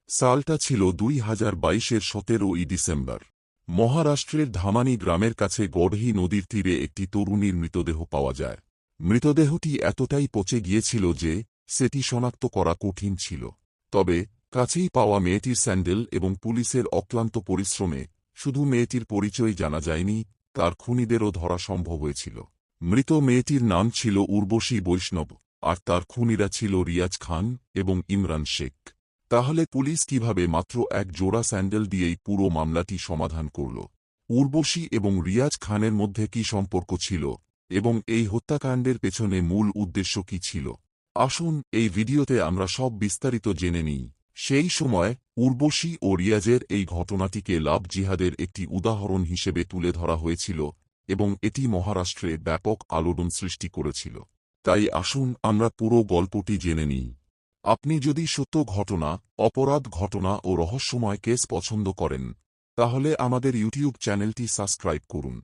সালটা ছিল 2022-এর 17ই ডিসেম্বর। মহারাষ্ট্রের ধামানি গ্রামের কাছে গড়হি নদীর তীরে একটি তরুণীর মৃতদেহ পাওয়া যায়। মৃতদেহটি এতটাই পচে গিয়েছিল যে সেটি শনাক্ত করা কঠিন ছিল। তবে কাছেই পাওয়া মেয়েটির স্যান্ডেল এবং পুলিশের অক্লান্ত পরিশ্রমে শুধু মেয়েটির পরিচয় জানা যায়নি, তার খুনিদেরও ধরা সম্ভব হয়েছিল। মৃত মেয়েটির নাম ছিল উর্বশী বৈষ্ণব, আর তার খুনিরা ছিল রিয়াজ খান এবং ইমরান শেখ। তাহলে পুলিশ কিভাবে মাত্র এক জোড়া স্যান্ডেল দিয়েই পুরো মামলাটি সমাধান করল? উর্বশী এবং রিয়াজ খানের মধ্যে কি সম্পর্ক ছিল, এবং এই হত্যাকাণ্ডের পেছনে মূল উদ্দেশ্য কি ছিল? আসুন এই ভিডিওতে আমরা সব বিস্তারিত জেনে নিই। সেই সময় উর্বশী ও রিয়াজের এই ঘটনাটিকে লাভ জিহাদের একটি উদাহরণ হিসেবে তুলে ধরা হয়েছিল, এবং এটি মহারাষ্ট্রে ব্যাপক আলোড়ন সৃষ্টি করেছিল। তাই আসুন আমরা পুরো গল্পটি জেনে নিই। আপনি যদি সত্য ঘটনা, অপরাধ ঘটনা ও রহস্যময় কেস পছন্দ করেন, তাহলে আমাদের ইউটিউব চ্যানেলটি সাবস্ক্রাইব করুন।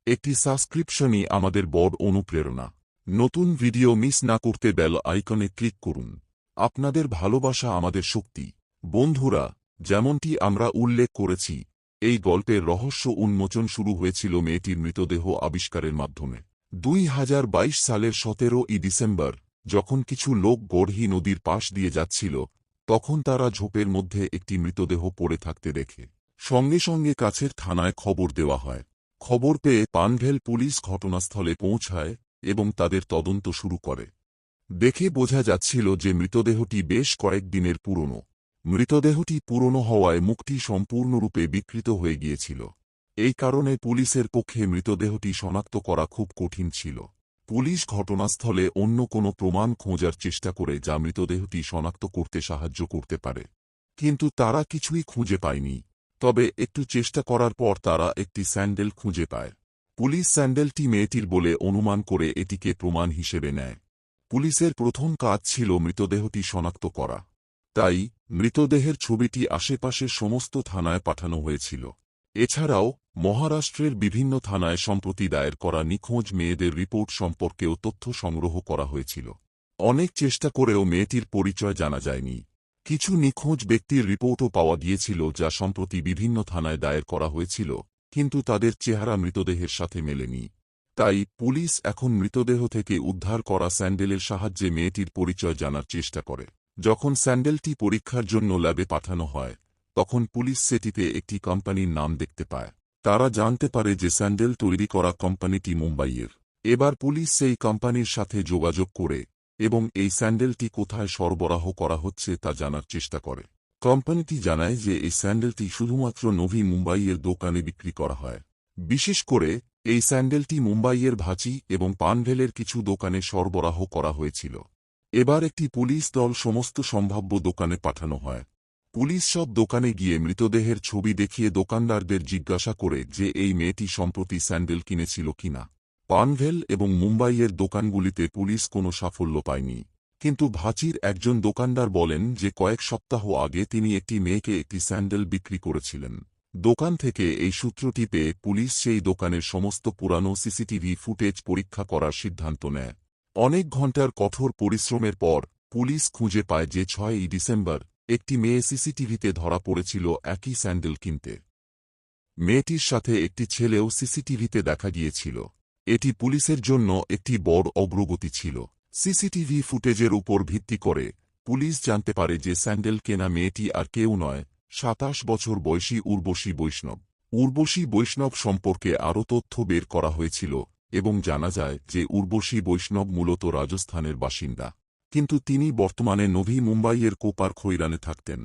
একটি সাবস্ক্রিপশনই আমাদের বড় অনুপ্রেরণা। নতুন ভিডিও মিস না করতে বেল আইকনে ক্লিক করুন। আপনাদের ভালোবাসা আমাদের শক্তি। বন্ধুরা, যেমনটি আমরা উল্লেখ করেছি, এই গল্পের রহস্য উন্মোচন শুরু হয়েছিল মেয়েটির মৃতদেহ আবিষ্কারের মাধ্যমে। 2022 সালের 17ই ডিসেম্বর, যখন কিছু লোক গড়হি নদীর পাশ দিয়ে যাচ্ছিল, তখন তারা ঝোপের মধ্যে একটি মৃতদেহ পড়ে থাকতে দেখে। সঙ্গে সঙ্গে কাছের থানায় খবর দেওয়া হয়। খবর পেয়ে পানভেল পুলিশ ঘটনাস্থলে পৌঁছায় এবং তাদের তদন্ত শুরু করে। দেখে বোঝা যাচ্ছিল যে মৃতদেহটি বেশ কয়েকদিনের পুরনো। মৃতদেহটি পুরনো হওয়ায় মুখটি সম্পূর্ণরূপে বিকৃত হয়ে গিয়েছিল। এই কারণে পুলিশের পক্ষে মৃতদেহটি শনাক্ত করা খুব কঠিন ছিল। পুলিশ ঘটনাস্থলে অন্য কোনো প্রমাণ খোঁজার চেষ্টা করে যা মৃতদেহটি শনাক্ত করতে সাহায্য করতে পারে, কিন্তু তারা কিছুই খুঁজে পায়নি। তবে একটু চেষ্টা করার পর তারা একটি স্যান্ডেল খুঁজে পায়। পুলিশ স্যান্ডেলটি মেয়েটির বলে অনুমান করে এটিকে প্রমাণ হিসেবে নেয়। পুলিশের প্রথম কাজ ছিল মৃতদেহটি শনাক্ত করা। তাই মৃতদেহের ছবিটি আশেপাশের সমস্ত থানায় পাঠানো হয়েছিল। এছাড়াও মহারাষ্ট্রের বিভিন্ন থানায় সম্প্রতি দায়ের করা নিখোঁজ মেয়েদের রিপোর্ট সম্পর্কেও তথ্য সংগ্রহ করা হয়েছিল। অনেক চেষ্টা করেও মেয়েটির পরিচয় জানা যায়নি। কিছু নিখোঁজ ব্যক্তির রিপোর্টও পাওয়া গিয়েছিল যা সম্প্রতি বিভিন্ন থানায় দায়ের করা হয়েছিল, কিন্তু তাদের চেহারা মৃতদেহের সাথে মেলেনি। তাই পুলিশ এখন মৃতদেহ থেকে উদ্ধার করা স্যান্ডেলের সাহায্যে মেয়েটির পরিচয় জানার চেষ্টা করে। যখন স্যান্ডেলটি পরীক্ষার জন্য ল্যাবে পাঠানো হয়, তখন পুলিশ সেটিতে একটি কোম্পানির নাম দেখতে পায়। তারা জানতে পারে যে স্যান্ডেল তৈরি করা কোম্পানিটি মুম্বাইয়ের। এবার পুলিশ সেই কোম্পানির সাথে যোগাযোগ করে এবং এই স্যান্ডেলটি কোথায় সরবরাহ করা হচ্ছে তা জানার চেষ্টা করে। কোম্পানিটি জানায় যে এই স্যান্ডেলটি শুধুমাত্র নভি মুম্বাইয়ের দোকানে বিক্রি করা হয়। বিশেষ করে এই স্যান্ডেলটি মুম্বাইয়ের ভাচি এবং পানভেলের কিছু দোকানে সরবরাহ করা হয়েছিল। এবার একটি পুলিশ দল সমস্ত সম্ভাব্য দোকানে পাঠানো হয়। পুলিশ সব দোকানে গিয়ে মৃতদেহের ছবি দেখিয়ে দোকানদারদের জিজ্ঞাসা করে যে এই মেয়েটি সম্প্রতি স্যান্ডেল কিনেছিল কিনা। পানভেল এবং মুম্বাইয়ের দোকানগুলিতে পুলিশ কোনো সাফল্য পায়নি, কিন্তু ভাচির একজন দোকানদার বলেন যে কয়েক সপ্তাহ আগে তিনি একটি মেয়েকে একটি স্যান্ডেল বিক্রি করেছিলেন। দোকান থেকে এই সূত্রটি পেয়ে পুলিশ সেই দোকানের সমস্ত পুরানো সিসিটিভি ফুটেজ পরীক্ষা করার সিদ্ধান্ত নেয়। অনেক ঘণ্টার কঠোর পরিশ্রমের পর পুলিশ খুঁজে পায় যে 6ই ডিসেম্বর একটি মেয়ে সিসিটিভিতে ধরা পড়েছিল একই স্যান্ডেল কিনতে। মেয়েটির সাথে একটি ছেলেও সিসিটিভিতে দেখা গিয়েছিল। এটি পুলিশের জন্য একটি বড় অগ্রগতি ছিল। সিসিটিভি ফুটেজের উপর ভিত্তি করে পুলিশ জানতে পারে যে স্যান্ডেল কেনা মেয়েটি আর কেউ নয়, 27 বছর বয়সী উর্বশী বৈষ্ণব। উর্বশী বৈষ্ণব সম্পর্কে আরও তথ্য বের করা হয়েছিল এবং জানা যায় যে উর্বশী বৈষ্ণব মূলত রাজস্থানের বাসিন্দা, কিন্তু তিনি বর্তমানে নভি মুম্বাইয়ের কোপার খৈরানে থাকতেন।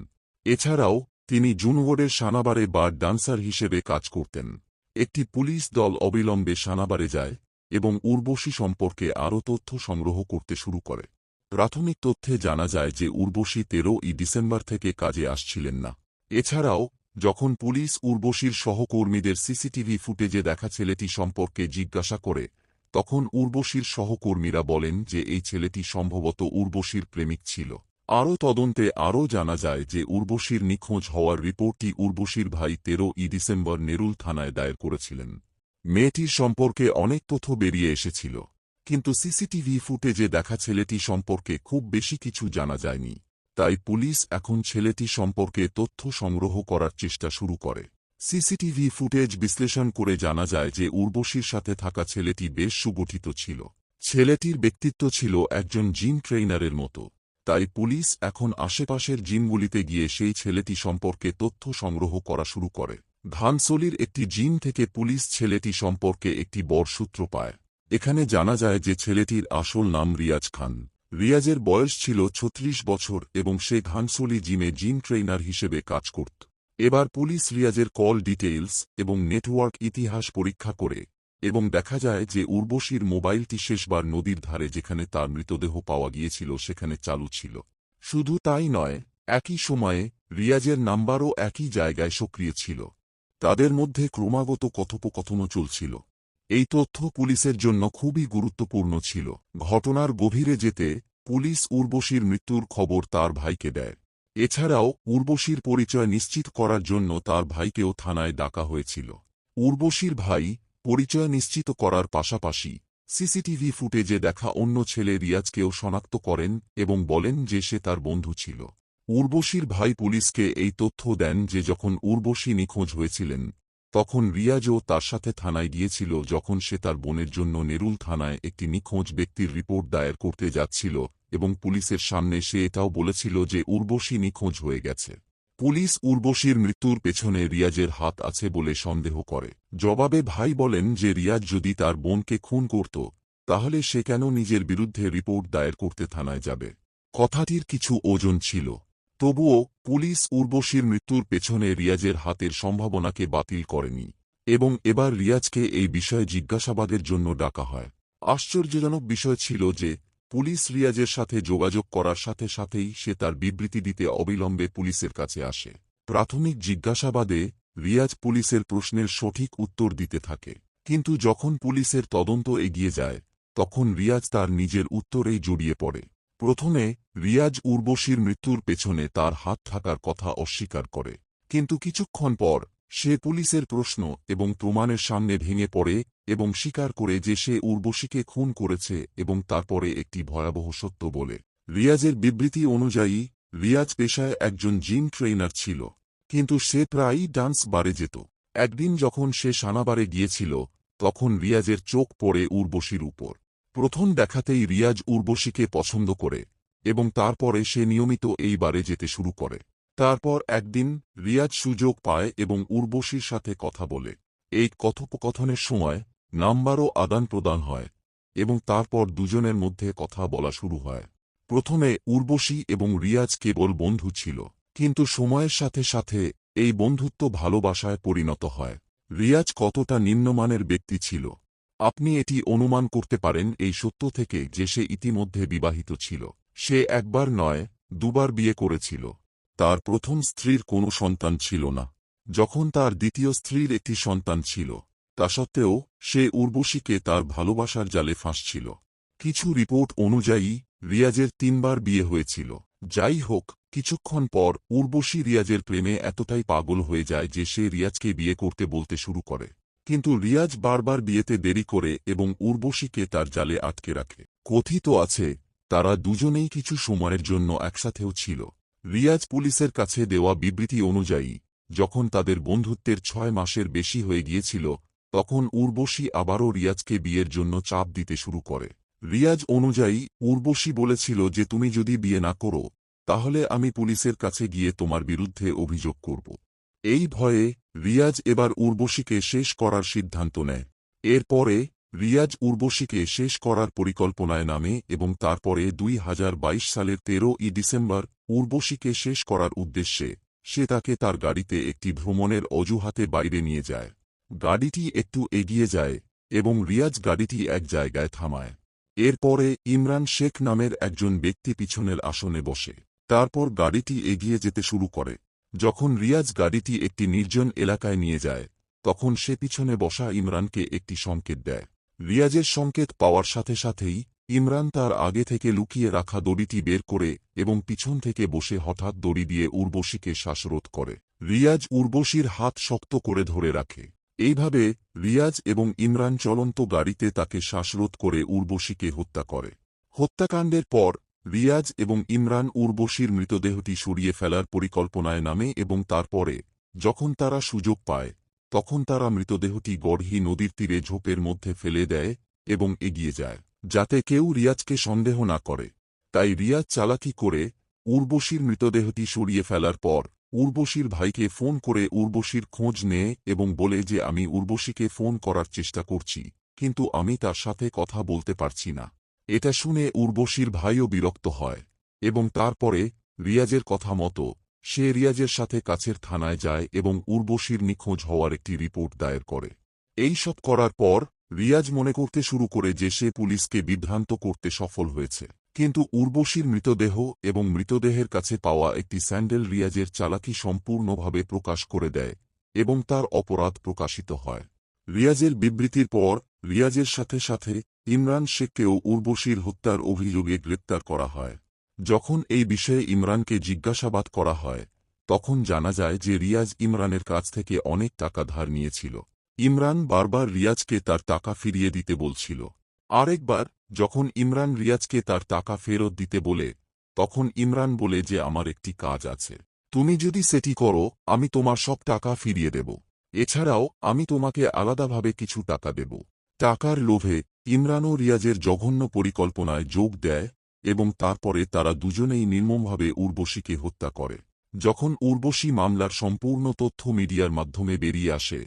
এছাড়াও তিনি জুনগড়ের সানাবারে বার ডান্সার হিসেবে কাজ করতেন। একটি পুলিশ দল অবিলম্বে সানাবারে যায় এবং উর্বশী সম্পর্কে আরও তথ্য সংগ্রহ করতে শুরু করে। প্রাথমিক তথ্যে জানা যায় যে উর্বশী 13ই ডিসেম্বর থেকে কাজে আসছিলেন না। এছাড়াও যখন পুলিশ উর্বশীর সহকর্মীদের সিসিটিভি ফুটেজে দেখা ছেলেটি সম্পর্কে জিজ্ঞাসা করে, তখন উর্বশীর সহকর্মীরা বলেন যে এই ছেলেটি সম্ভবত উর্বশীর প্রেমিক ছিল। আরও তদন্তে আরও জানা যায় যে উর্বশীর নিখোঁজ হওয়ার রিপোর্টটি উর্বশীর ভাই 13ই ডিসেম্বর নেরুল থানায় দায়ের করেছিলেন। মেয়েটির সম্পর্কে অনেক তথ্য বেরিয়ে এসেছিল, কিন্তু সিসিটিভি ফুটেজে দেখা ছেলেটি সম্পর্কে খুব বেশি কিছু জানা যায়নি। তাই পুলিশ এখন ছেলেটি সম্পর্কে তথ্য সংগ্রহ করার চেষ্টা শুরু করে। সিসিটিভি ফুটেজ বিশ্লেষণ করে জানা যায় যে উর্বশীর সাথে থাকা ছেলেটি বেশ সুগঠিত ছিল। ছেলেটির ব্যক্তিত্ব ছিল একজন জিম ট্রেইনারের মতো। তাই পুলিশ এখন আশেপাশের জিমগুলিতে গিয়ে সেই ছেলেটি সম্পর্কে তথ্য সংগ্রহ করা শুরু করে। ধানসলির একটি জিম থেকে পুলিশ ছেলেটি সম্পর্কে একটি বড় সূত্র পায়। এখানে জানা যায় যে ছেলেটির আসল নাম রিয়াজ খান। রিয়াজের বয়স ছিল ৩৬ বছর এবং সে ঘানসলি জিমে জিম ট্রেইনার হিসেবে কাজ করত। এবার পুলিশ রিয়াজের কল ডিটেইলস এবং নেটওয়ার্ক ইতিহাস পরীক্ষা করে এবং দেখা যায় যে উর্বশীর মোবাইলটি শেষবার নদীর ধারে যেখানে তার মৃতদেহ পাওয়া গিয়েছিল সেখানে চালু ছিল। শুধু তাই নয়, একই সময়ে রিয়াজের নাম্বারও একই জায়গায় সক্রিয় ছিল। তাদের মধ্যে ক্রমাগত কথোপকথনও চলছিল। এই তথ্য পুলিশের জন্য খুবই গুরুত্বপূর্ণ ছিল। ঘটনার গভীরে যেতে পুলিশ উর্বশীর মৃত্যুর খবর তার ভাইকে দেয়। এছাড়াও উর্বশীর পরিচয় নিশ্চিত করার জন্য তার ভাইকেও থানায় ডাকা হয়েছিল। উর্বশীর ভাই পরিচয় নিশ্চিত করার পাশাপাশি সিসিটিভি ফুটেজে দেখা অন্য ছেলে রিয়াজকেও শনাক্ত করেন এবং বলেন যে সে তার বন্ধু ছিল। উর্বশীর ভাই পুলিশকে এই তথ্য দেন যে যখন উর্বশী নিখোঁজ হয়েছিলেন তখন রিয়াজও তার সাথে থানায় গিয়েছিল যখন সে তার বোনের জন্য নেরুল থানায় একটি নিখোঁজ ব্যক্তির রিপোর্ট দায়ের করতে যাচ্ছিল এবং পুলিশের সামনে সে এটাও বলেছিল যে উর্বশী নিখোঁজ হয়ে গেছে। পুলিশ উর্বশীর মৃত্যুর পেছনে রিয়াজের হাত আছে বলে সন্দেহ করে। জবাবে ভাই বলেন যে রিয়াজ যদি তার বোনকে খুন করত তাহলে সে কেন নিজের বিরুদ্ধে রিপোর্ট দায়ের করতে থানায় যাবে। কথাটির কিছু ওজন ছিল। তবুও পুলিশ উর্বশীর মৃত্যুর পেছনে রিয়াজের হাতের সম্ভাবনাকে বাতিল করেনি এবং এবার রিয়াজকে এই বিষয়ে জিজ্ঞাসাবাদের জন্য ডাকা হয়। আশ্চর্যজনক বিষয় ছিল যে পুলিশ রিয়াজের সাথে যোগাযোগ করার সাথে সাথেই সে তার বিবৃতি দিতে অবিলম্বে পুলিশের কাছে আসে। প্রাথমিক জিজ্ঞাসাবাদে রিয়াজ পুলিশের প্রশ্নের সঠিক উত্তর দিতে থাকে, কিন্তু যখন পুলিশের তদন্ত এগিয়ে যায় তখন রিয়াজ তার নিজের উত্তরেই জড়িয়ে পড়ে। প্রথমে রিয়াজ উর্বশীর মৃত্যুর পেছনে তার হাত থাকার কথা অস্বীকার করে, কিন্তু কিছুক্ষণ পর সে পুলিশের প্রশ্ন এবং প্রমাণের সামনে ভেঙে পড়ে এবং স্বীকার করে যে সে উর্বশীকে খুন করেছে এবং তারপরে একটি ভয়াবহ সত্য বলে। রিয়াজের বিবৃতি অনুযায়ী রিয়াজ পেশায় একজন জিম ট্রেইনার ছিল, কিন্তু সে প্রায়ই ডান্স বারে যেত। একদিন যখন সে সানাবারে গিয়েছিল তখন রিয়াজের চোখ পড়ে উর্বশীর উপর। প্রথম দেখাতেই রিয়াজ উর্বশীকে পছন্দ করে এবং তারপরে সে নিয়মিত এই বারে যেতে শুরু করে। তারপর একদিন রিয়াজ সুযোগ পায় এবং উর্বশীর সাথে কথা বলে। এই কথোপকথনের সময় নাম্বারও আদান প্রদান হয় এবং তারপর দুজনের মধ্যে কথা বলা শুরু হয়। প্রথমে উর্বশী এবং রিয়াজ কেবল বন্ধু ছিল, কিন্তু সময়ের সাথে সাথে এই বন্ধুত্ব ভালোবাসায় পরিণত হয়। রিয়াজ কতটা নিম্নমানের ব্যক্তি ছিল আপনি এটি অনুমান করতে পারেন এই সত্য থেকে যে সে ইতিমধ্যে বিবাহিত ছিল। সে একবার নয়, দুবার বিয়ে করেছিল। তার প্রথম স্ত্রীর কোনো সন্তান ছিল না। যখন তার দ্বিতীয় স্ত্রীর একটি সন্তান ছিল তা সত্ত্বেও সে উর্বশীকে তার ভালোবাসার জালে ফাঁসছিল। কিছু রিপোর্ট অনুযায়ী রিয়াজের ৩ বার বিয়ে হয়েছিল। যাই হোক, কিছুক্ষণ পর উর্বশী রিয়াজের প্রেমে এতটাই পাগল হয়ে যায় যে সে রিয়াজকে বিয়ে করতে বলতে শুরু করে, কিন্তু রিয়াজ বারবার বিয়েতে দেরি করে এবং উর্বশীকে তার জালে আটকে রাখে। কথিত আছে তারা দুজনেই কিছু সময়ের জন্য একসাথেও ছিল। রিয়াজ পুলিশের কাছে দেওয়া বিবৃতি অনুযায়ী যখন তাদের বন্ধুত্বের ৬ মাসের বেশি হয়ে গিয়েছিল তখন উর্বশী আবারও রিয়াজকে বিয়ের জন্য চাপ দিতে শুরু করে। রিয়াজ অনুযায়ী উর্বশী বলেছিল যে তুমি যদি বিয়ে না করো তাহলে আমি পুলিশের কাছে গিয়ে তোমার বিরুদ্ধে অভিযোগ করব। এই ভয়ে রিয়াজ এবার উর্বশীকে শেষ করার সিদ্ধান্ত নেয়। এরপরে রিয়াজ উর্বশীকে শেষ করার পরিকল্পনায় নামে এবং তারপরে ২০২২ সালের ১৩ই ডিসেম্বর উর্বশীকে শেষ করার উদ্দেশ্যে সে তাকে তার গাড়িতে একটি ভ্রমণের অজুহাতে বাইরে নিয়ে যায়। গাড়িটি একটু এগিয়ে যায় এবং রিয়াজ গাড়িটি এক জায়গায় থামায়। এরপরে ইমরান শেখ নামের একজন ব্যক্তি পিছনের আসনে বসে। তারপর গাড়িটি এগিয়ে যেতে শুরু করে। যখন রিয়াজ গাড়িটি একটি নির্জন এলাকায় নিয়ে যায় তখন সে পিছনে বসা ইমরানকে একটি সংকেত দেয়। রিয়াজের সংকেত পাওয়ার সাথে সাথেই ইমরান তার আগে থেকে লুকিয়ে রাখা দড়িটি বের করে এবং পিছন থেকে বসে হঠাৎ দড়ি দিয়ে উর্বশীকে শ্বাসরোধ করে। রিয়াজ উর্বশীর হাত শক্ত করে ধরে রাখে। এইভাবে রিয়াজ এবং ইমরান চলন্ত গাড়িতে তাকে শ্বাসরোধ করে উর্বশীকে হত্যা করে। হত্যাকাণ্ডের পর রিয়াজ এবং ইমরান উর্বশীর মৃতদেহটি সরিয়ে ফেলার পরিকল্পনায় নামে এবং তারপরে যখন তারা সুযোগ পায় তখন তারা মৃতদেহটি গড়হি নদীর তীরে ঝোপের মধ্যে ফেলে দেয় এবং এগিয়ে যায় যাতে কেউ রিয়াজকে সন্দেহ না করে। তাই রিয়াজ চালাকি করে উর্বশীর মৃতদেহটি সরিয়ে ফেলার পর উর্বশীর ভাইকে ফোন করে উর্বশীর খোঁজ নেয় এবং বলে যে আমি উর্বশীকে ফোন করার চেষ্টা করছি, কিন্তু আমি তার সাথে কথা বলতে পারছি না। এটা শুনে উর্বশীর ভাইও বিরক্ত হয় এবং তারপরে রিয়াজের কথা মতো সে রিয়াজের সাথে কাছের থানায় যায় এবং উর্বশীর নিখোঁজ হওয়ার একটি রিপোর্ট দায়ের করে। এই সব করার পর রিয়াজ মনে করতে শুরু করে যে সে পুলিশকে বিভ্রান্ত করতে সফল হয়েছে, কিন্তু উর্বশীর মৃতদেহ এবং মৃতদেহের কাছে পাওয়া একটি স্যান্ডেল রিয়াজের চালাকি সম্পূর্ণভাবে প্রকাশ করে দেয় এবং তার অপরাধ প্রকাশিত হয়। রিয়াজের বিবৃতির পর রিয়াজের সাথে সাথে ইমরান শেখকেও উর্বশীর হত্যার অভিযোগে গ্রেপ্তার করা হয়। যখন এই বিষয়ে ইমরানকে জিজ্ঞাসাবাদ করা হয় তখন জানা যায় যে রিয়াজ ইমরানের কাছ থেকে অনেক টাকা ধার নিয়েছিল। ইমরান বারবার রিয়াজকে তার টাকা ফিরিয়ে দিতে বলছিল। আরেকবার যখন ইমরান রিয়াজকে তার টাকা ফেরত দিতে বলে তখন ইমরান বলে যে আমার একটি কাজ আছে, তুমি যদি সেটি করো আমি তোমার সব টাকা ফিরিয়ে দেব, এছাড়াও আমি তোমাকে আলাদাভাবে কিছু টাকা দেব। টাকার লোভে ইমরানও রিয়াজের জঘন্য পরিকল্পনায় যোগ দেয় এবং তারপরে তারা দুজনেই নির্মমভাবে উর্বশীকে হত্যা করে। যখন উর্বশী মামলার সম্পূর্ণ তথ্য মিডিয়ার মাধ্যমে বেরিয়ে আসে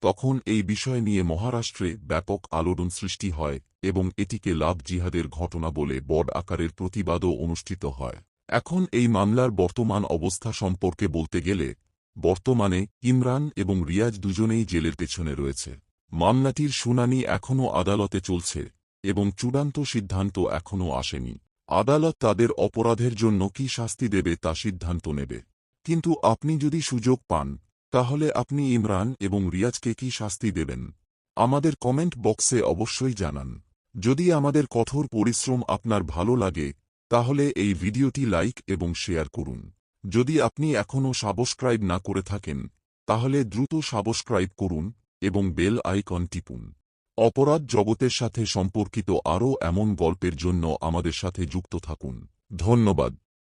তখন এই বিষয় নিয়ে মহারাষ্ট্রে ব্যাপক আলোড়ন সৃষ্টি হয় এবং এটিকে লাভ জিহাদের ঘটনা বলে বড় আকারের প্রতিবাদও অনুষ্ঠিত হয়। এখন এই মামলার বর্তমান অবস্থা সম্পর্কে বলতে গেলে বর্তমানে ইমরান এবং রিয়াজ দুজনেই জেলের পেছনে রয়েছে। মামলাটির শুনানি এখনও আদালতে চলছে এবং চূড়ান্ত সিদ্ধান্ত এখনও আসেনি। আদালত তাদের অপরাধের জন্য কি শাস্তি দেবে তা সিদ্ধান্ত নেবে। কিন্তু আপনি যদি সুযোগ পান তাহলে আপনি ইমরান এবং রিয়াজকে কি শাস্তি দেবেন? আমাদের কমেন্ট বক্সে অবশ্যই জানান। যদি আমাদের কঠোর পরিশ্রম আপনার ভালো লাগে তাহলে এই ভিডিওটি লাইক এবং শেয়ার করুন। যদি আপনি এখনও সাবস্ক্রাইব না করে থাকেন তাহলে দ্রুত সাবস্ক্রাইব করুন এবং বেল আইকন টিপুন। অপরাধ জগতের সাথে সম্পর্কিত আরও এমন গল্পের জন্য আমাদের সাথে যুক্ত থাকুন। ধন্যবাদ।